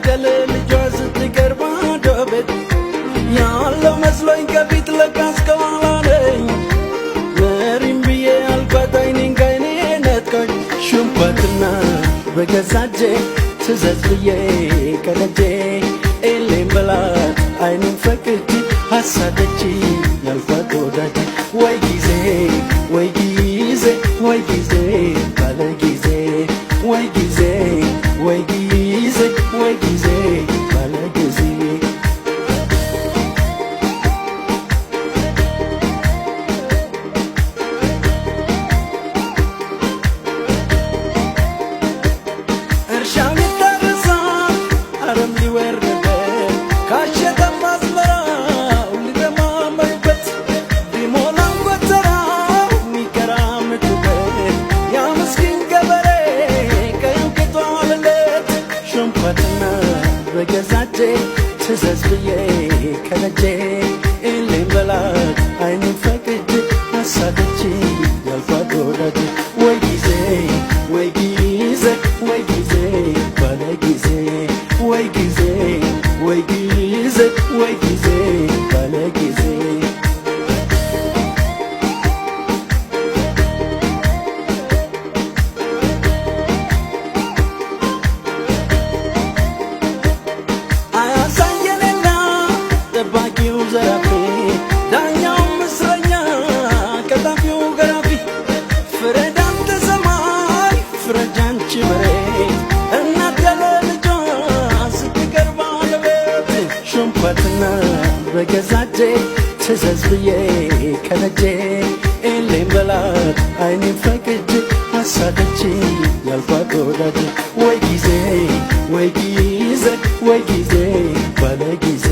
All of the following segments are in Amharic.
እናደለ ልጇ ስትቀርባ ዶቤት ያለው መስሎኝ ከፊት ለካስ ከኋላ ነኝ መሪም ብዬ አልኳት አይኔን ካይኔ ነጥቆኝ ሹምባትና በገዛጄ ትዘዝ ብዬ ከደጄ ኤሌም በላት አይኔን ፈቅጄ አሳደች ያልኳት ወዳጄ ወይ ጊዜ ወይ ጊዜ ወይ ጊዜ ባለ ጊዜ ወይ ጊዜ ወይ ጊዜ ወይ ጊዜ ባለ ጊዜ እርሻው ይታረሳል አረም ሊወርድበት ካሸተማ አዝመራው ሊደማመርበት ቢሞላም ጎተራው የሚገራምቱበት ያ ምስኪን ገበሬ ቀዩ ቂጧልለት ሹምባትና በገዛጄ ትዘዝ ብዬ ከደጄ ኤሌም በላት አይኔን ፈቅጄ አሳደች ያልኳት ወዳጄ ወይ ጊዜ ወይ ጊዜ ወይ ጊዜ ባለ ጊዜ ወይ ጊዜ ወይ ጊዜ ወይ ጊዜ ባለ ጊዜ አያሳየንና ጠባቂው ዘራፊ ዳኛው ምስረኛ ቀጣፊው ገራፊ ፍረድ አንተ ሰማይ ፍረድ አንቺ መሬት እናደለ ልጇ ስትቀርባ ለቤት ሹምባትና በገዛጄ ትዘዝ ብዬ ከደጄ ኤሌም በላት አይኔን ፈቅጄ አሳደች ያልኳት ወዳጄ ወይ ጊዜ ወይ ጊዜ ወይ ጊዜ ባለ ጊዜ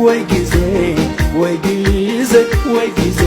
ወይ ጊዜ ወይ ጊዜ ወይ ጊዜ